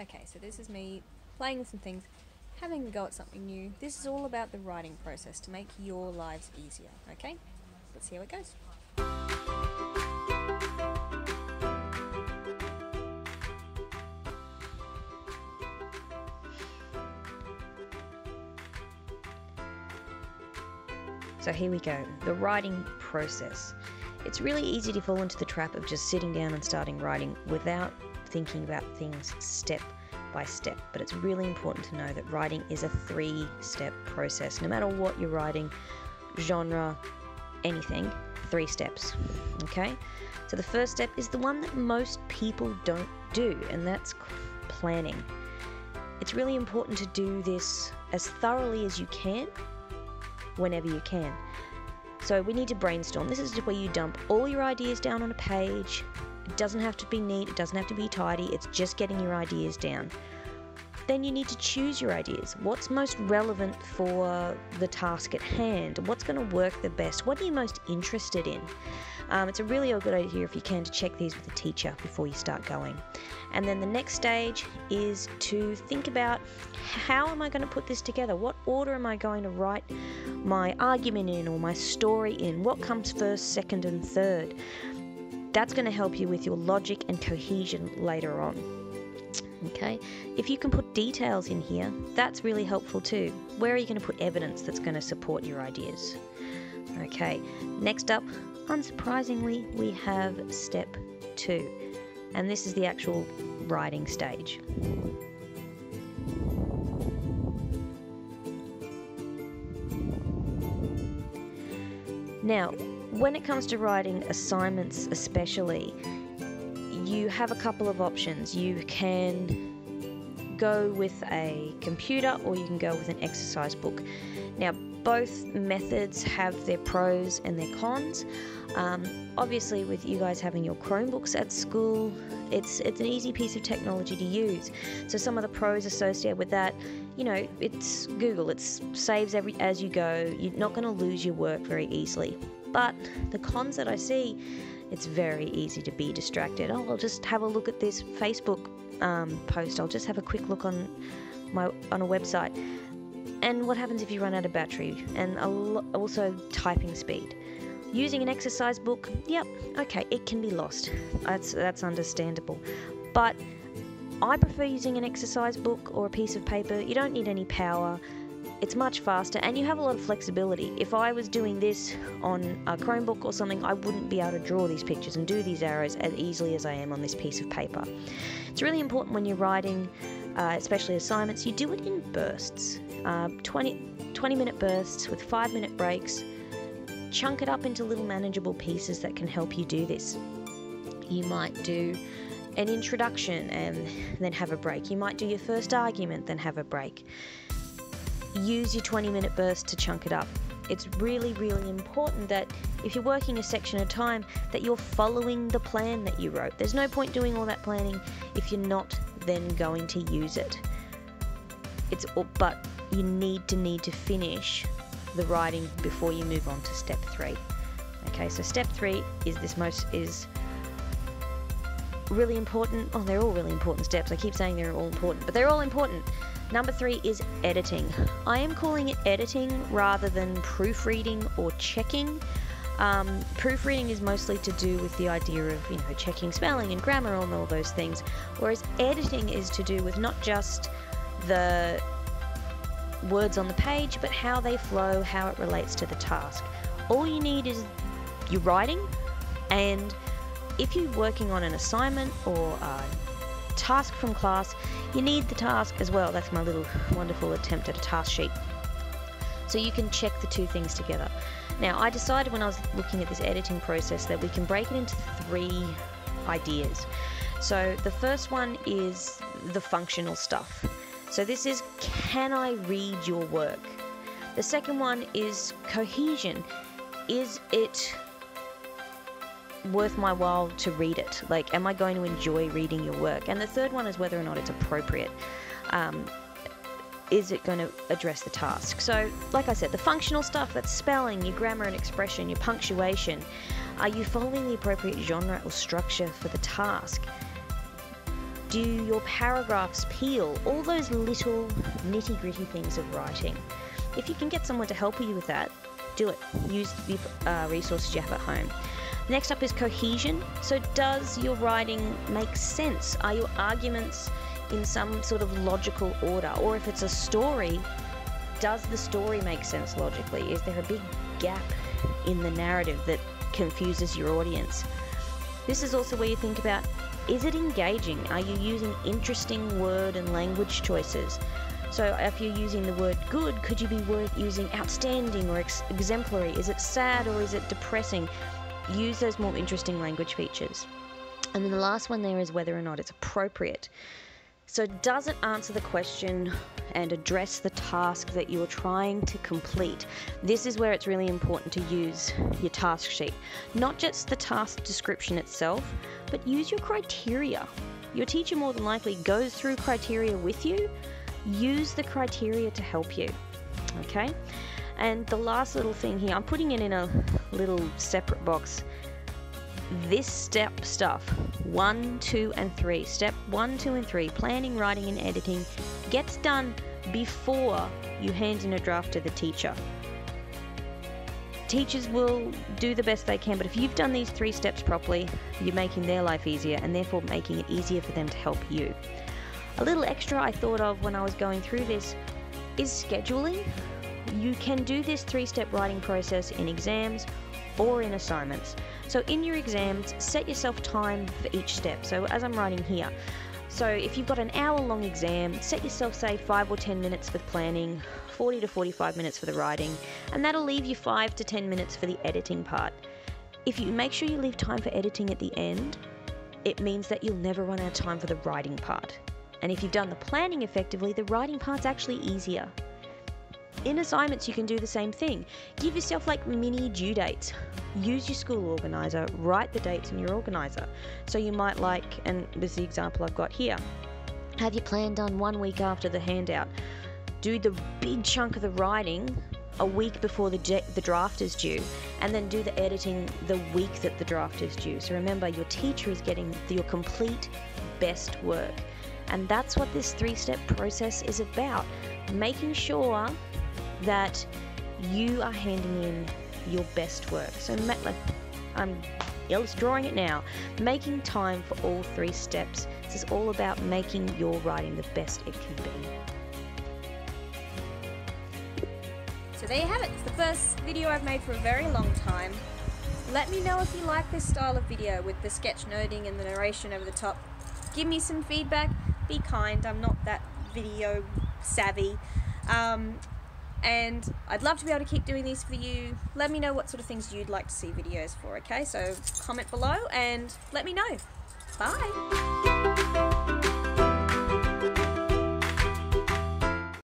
Okay, so this is me playing with some things, having a go at something new. This is all about the writing process to make your lives easier, okay? Let's see how it goes. So here we go, the writing process. It's really easy to fall into the trap of just sitting down and starting writing without thinking about things step by step. But it's really important to know that writing is a 3-step process. No matter what you're writing, genre, anything, 3 steps, okay? So the first step is the one that most people don't do, and that's planning. It's really important to do this as thoroughly as you can, whenever you can. So we need to brainstorm. This is where you dump all your ideas down on a page. It doesn't have to be neat, it doesn't have to be tidy, it's just getting your ideas down. Then you need to choose your ideas. What's most relevant for the task at hand? What's going to work the best? What are you most interested in? It's a really good idea if you can to check these with a teacher before you start going. And then the next stage is to think about, how am I going to put this together? What order am I going to write my argument in, or my story in? What comes first, second, and third? That's going to help you with your logic and cohesion later on. Okay, if you can put details in here, that's really helpful too. Where are you going to put evidence that's going to support your ideas? Okay, next up, unsurprisingly, we have step 2, and this is the actual writing stage. Now, when it comes to writing assignments especially, you have a couple of options. You can go with a computer, or you can go with an exercise book. Now, both methods have their pros and their cons. Obviously, with you guys having your Chromebooks at school, it's an easy piece of technology to use. So some of the pros associated with that, you know, it's Google. It saves as you go. You're not going to lose your work very easily. But the cons that I see, it's very easy to be distracted. Oh, I'll just have a look at this Facebook post. I'll just have a quick look on a website. And what happens if you run out of battery? And also typing speed. Using an exercise book, yep, okay, it can be lost. That's understandable. But I prefer using an exercise book or a piece of paper. You don't need any power. It's much faster, and you have a lot of flexibility. If I was doing this on a Chromebook or something, I wouldn't be able to draw these pictures and do these arrows as easily as I am on this piece of paper. It's really important when you're writing, especially assignments, you do it in bursts. 20-minute bursts with 5-minute breaks. Chunk it up into little manageable pieces that can help you do this. You might do an introduction and then have a break. You might do your first argument, then have a break. Use your 20-minute burst to chunk it up. It's really, really important that if you're working a section at a time, that you're following the plan that you wrote. There's no point doing all that planning if you're not then going to use it. But you need to finish the writing before you move on to step 3. Okay, so step 3 is really important. Oh, they're all really important steps. I keep saying they're all important, but they're all important. Number 3 is editing. I am calling it editing rather than proofreading or checking. Proofreading is mostly to do with the idea of, you know, checking spelling and grammar and all those things, whereas editing is to do with not just the words on the page, but how they flow, how it relates to the task. All you need is your writing, and if you're working on an assignment or a task from class, you need the task as well. That's my little wonderful attempt at a task sheet. So you can check the 2 things together. Now, I decided when I was looking at this editing process that we can break it into 3 ideas. So the first one is the functional stuff. So this is, can I read your work? The second one is cohesion. Is it worth my while to read it? Like, am I going to enjoy reading your work? And the third one is whether or not it's appropriate. Is it going to address the task? So, like I said, the functional stuff, that's spelling, your grammar and expression, your punctuation. Are you following the appropriate genre or structure for the task? Do your paragraphs peel? All those little nitty-gritty things of writing. If you can get someone to help you with that, do it. Use the resources you have at home. Next up is cohesion. So does your writing make sense? Are your arguments in some sort of logical order? Or if it's a story, does the story make sense logically? Is there a big gap in the narrative that confuses your audience? This is also where you think about, is it engaging? Are you using interesting word and language choices? So if you're using the word good, could you be using outstanding or exemplary? Is it sad or is it depressing? Use those more interesting language features. And then the last one there is whether or not it's appropriate. So does it answer the question and address the task that you're trying to complete? This is where it's really important to use your task sheet. Not just the task description itself, but use your criteria. Your teacher more than likely goes through criteria with you. Use the criteria to help you, okay? And the last little thing here, I'm putting it in a little separate box. This step stuff, 1, 2, and 3. Step 1, 2, and 3, planning, writing, and editing, gets done before you hand in a draft to the teacher. Teachers will do the best they can, but if you've done these 3 steps properly, you're making their life easier and therefore making it easier for them to help you. A little extra I thought of when I was going through this is scheduling. You can do this 3-step writing process in exams or in assignments. So in your exams, set yourself time for each step. So as I'm writing here, so if you've got an hour-long exam, set yourself, say, 5 or 10 minutes for the planning, 40 to 45 minutes for the writing, and that'll leave you 5 to 10 minutes for the editing part. If you make sure you leave time for editing at the end, it means that you'll never run out of time for the writing part. And if you've done the planning effectively, the writing part's actually easier. In assignments, you can do the same thing. Give yourself like mini due dates. Use your school organizer, write the dates in your organizer. So you might like, and this is the example I've got here, have your plan done 1 week after the handout. Do the big chunk of the writing a week before the draft is due, and then do the editing the week that the draft is due. So remember, your teacher is getting your complete best work. And that's what this 3-step process is about. Making sure that you are handing in your best work. So I'm drawing it now. Making time for all 3 steps. This is all about making your writing the best it can be. So there you have it. It's the first video I've made for a very long time. Let me know if you like this style of video with the sketchnoting and the narration over the top. Give me some feedback. Be kind. I'm not that video savvy. And I'd love to be able to keep doing these for you. Let me know what sort of things you'd like to see videos for, okay? So comment below and let me know. Bye!